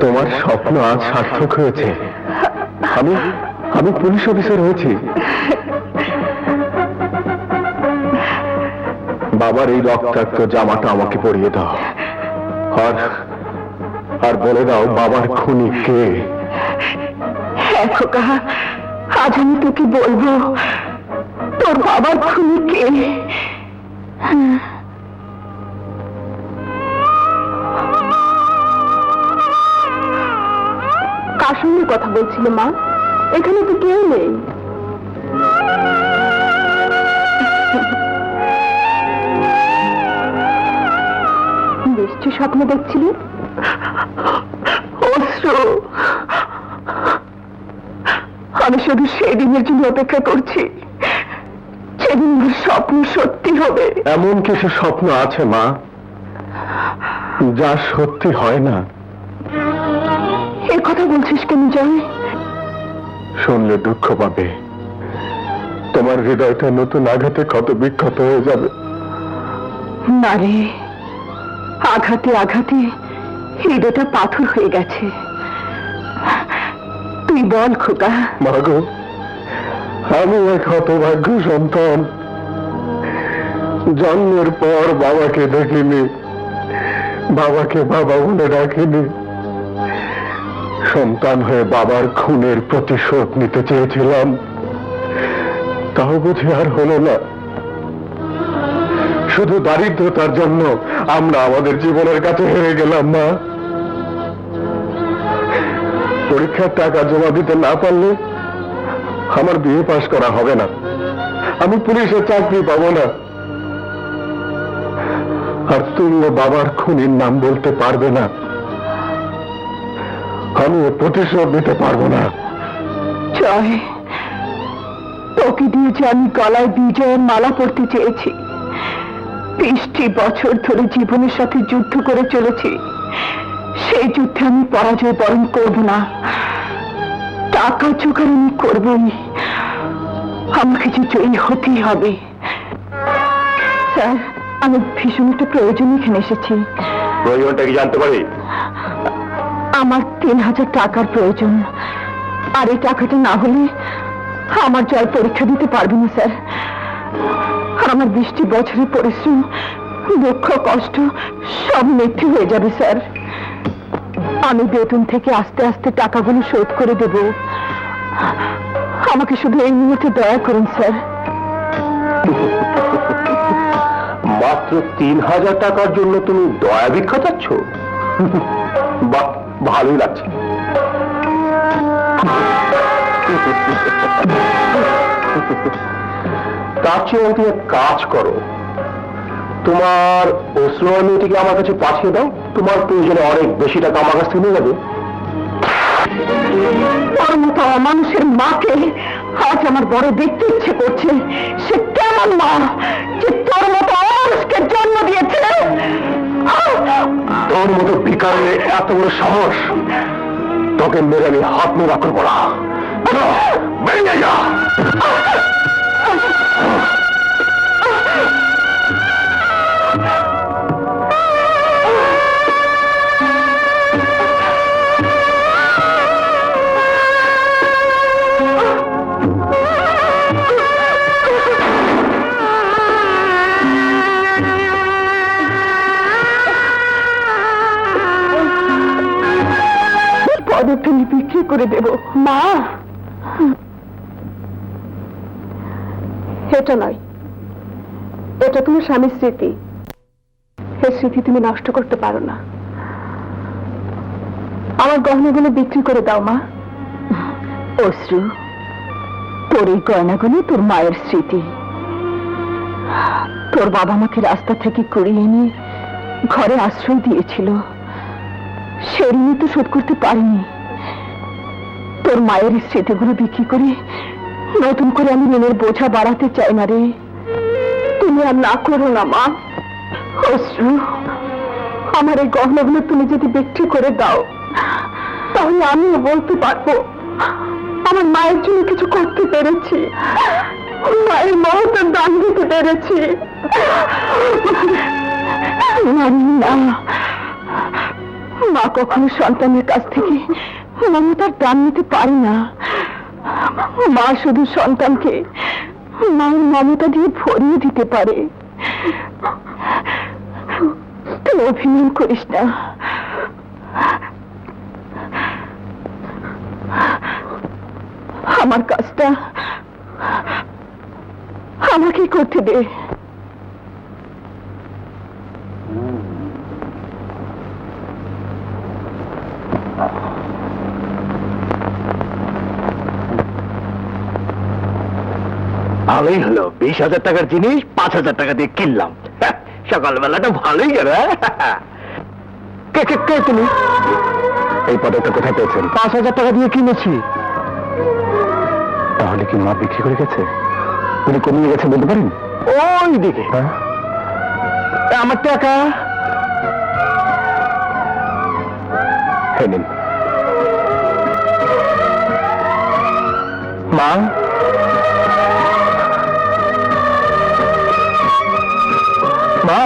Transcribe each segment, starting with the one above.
তোমার স্বপ্ন আজ সার্থক হয়েছে। আমি আমি পুলিশ অফিসার হয়েছি। বাবার এই রক্তাক্ত জামাটা আমাকে পরিয়ে দাও, আর আর বলে দাও বাবার খুনি কে। হ্যাঁ খোকা, আজ আমি তোকে বলবো তোর বাবার খুনি কে। কার সঙ্গে কথা বলছিল মা? এখানে তো কেউ নেই। নিশ্চয় স্বপ্ন দেখছিলি। অশ্রু, আমি শুধু সেই দিনের জন্য অপেক্ষা করছি যেদিন স্বপ্ন সত্যি হবে। এমন কিছু স্বপ্ন আছে মা যা সত্যি হয় না। এ কথা বলছিস কেন জয়? শুনলে দুঃখ পাবে, তোমার হৃদয়টা নতুন আঘাতে ক্ষত বিক্ষত হয়ে যাবে। না রে, আঘাতে আঘাতে হৃদয়টা পাথর হয়ে গেছে। তুই বল খোকা। মাগো, আমি এক হতভাগ্য সন্তান। জন্মের পর বাবাকে দেখিনি, বাবাকে বাবা বলে ডাকিনি। সন্তান হয়ে বাবার খুনের প্রতিশোধ নিতে চেয়েছিলাম, তাও বুঝি আর হলো না। শুধু দারিদ্রতার জন্য আমরা আমাদের জীবনের কাছে হেরে গেলাম মা। পরীক্ষার টাকা জমা দিতে না পারলে আমার বিয়ে পাশ করা হবে না, আমি পুলিশের চাকরি পাবো না। আর তুমিও বাবার খুনির নাম বলতে পারবে না, আমি প্রতিশোধ নিতে পারবো না। জয়, তোকে দিয়ে যে আমি গলায় বিজয়ের মালা পড়তে চেয়েছি। 20টি বছর ধরে জীবনের সাথে যুদ্ধ করে চলেছি, সেই যুদ্ধে আমি পরাজয় বরণ করব না। টাকা জোগাড় আমি করবই, আমাকে যে জয়ী হতেই হবে। স্যার, আমি ভীষণ একটা প্রয়োজন এখানে এসেছি। প্রয়োজনটা কি জানতে পারি? আমার 3000 টাকার প্রয়োজন, আর এই টাকাটা না হলে আমার জয় পরীক্ষা দিতে পারবে না স্যার। আর আমার 20টি বছরের পরিশ্রম, দুঃখ, কষ্ট সব মিথ্যে হয়ে যাবে স্যার। আমি বেতন থেকে আস্তে আস্তে টাকাগুলো শোধ করে দেব। আমাকে শুধু এই মুহূর্তে দয়া করুন স্যার। মাত্র 3000 টাকার জন্য তুমি দয়া ভিক্ষা চাচ্ছ? বাহ, ভালোই লাগছে। তার চেয়ে তুমি এক কাজ করো, তোমার অশ্রয় মেয়েটিকে আমার কাছে পাঠিয়ে দাও। তোমার প্রয়োজনে অনেক বেশি টাকা আমার কাছ থেকে নিয়ে যাবে। মানুষের মাকে আজ আমার বড় দেখতে ইচ্ছে করছে। সে কেমন মা যে তোর মতো অমানুষকে জন্ম দিয়েছে? তোর মতো বিকারে এত বড় সাহস, তোকে মেরে আমি হাত মেরা করবো না। বেরিয়ে যা। পদে বিক্রি করে দেব। মা, এটা নয়, এটা তোমার স্বামীর স্মৃতি। এই স্মৃতি তুমি নষ্ট করতে পারো না। আমার গহনাগুলো বিক্রি করে দাও মা। অশ্রু, তোর এই গয়নাগুলো তোর মায়ের স্মৃতি। তোর বাবা আমাকে রাস্তা থেকে কুড়িয়ে এনে ঘরে আশ্রয় দিয়েছিল, সে ঋণ তো শোধ করতে পারিনি। তোর মায়ের স্মৃতিগুলো বিক্রি করে নতুন করে আমি ঋণের বোঝা বাড়াতে চাই না রে। তুমি আর না করো না মা। অশ্রু, আমার এই গহনাগুলো তুমি যদি বিক্রি করে দাও, তাহলে আমিও বলতে পারবো আমার মায়ের জন্য কিছু করতে পেরেছি, মায়ের মহতের দান দিতে পেরেছি। না, মা কখনো সন্তানের কাছ থেকে মমতার দাম নিতে পারে না। মা শুধু সন্তানকে মায়ের মমতা দিয়ে ভরিয়ে দিতে পারে। তুই অভিমান করিস না। আমার কাজটা আমাকে করতে দে। ভালোই হলো, 20,000 টাকার জিনিস 5,000 টাকা দিয়ে কিনলাম। সকালবেলাটা ভালোই গেল। কে কে কে তুমি? এই পদকটা কোথায় পেয়েছেন? 5,000 টাকা দিয়ে কিনেছি। তাহলে কি মা বিক্রি করে গেছে? উনি কমিয়ে গেছে বলতে পারেন? ওই দিকে। আমার টাকা নিন। মা, মা,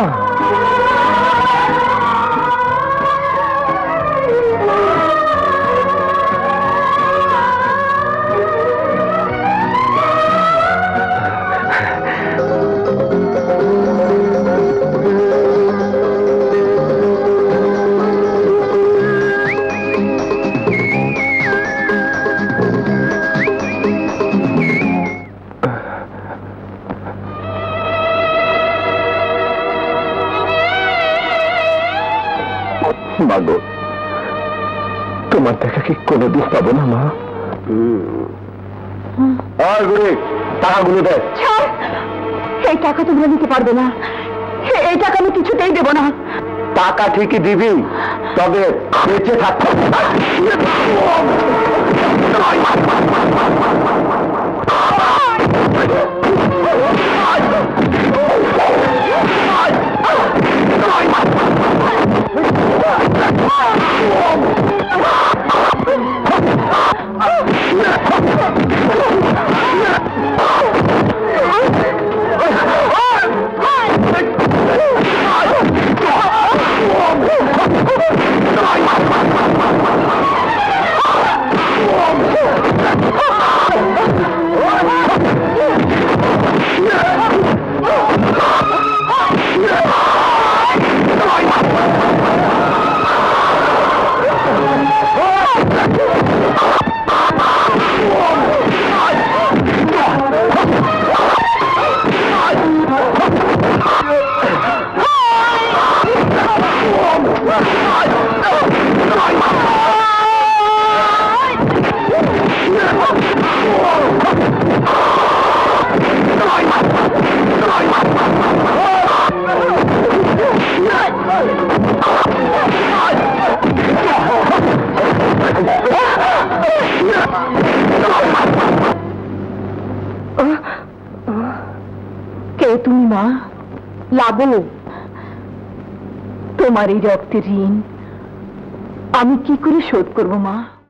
মাগো, তোমার দেখা কি কোনোদিন পাবো না মা? আর গুলি টাকাগুলো দেয়। এই টাকা তোমরা নিতে পারবে না। এই টাকা আমি কিছুতেই দেব না। টাকা ঠিকই দিবি, তবে বেঁচে থাকতে। কে তুমি মা? লাবণী। তোমার এই রক্তের ঋণ আমি কি করে শোধ করবো মা?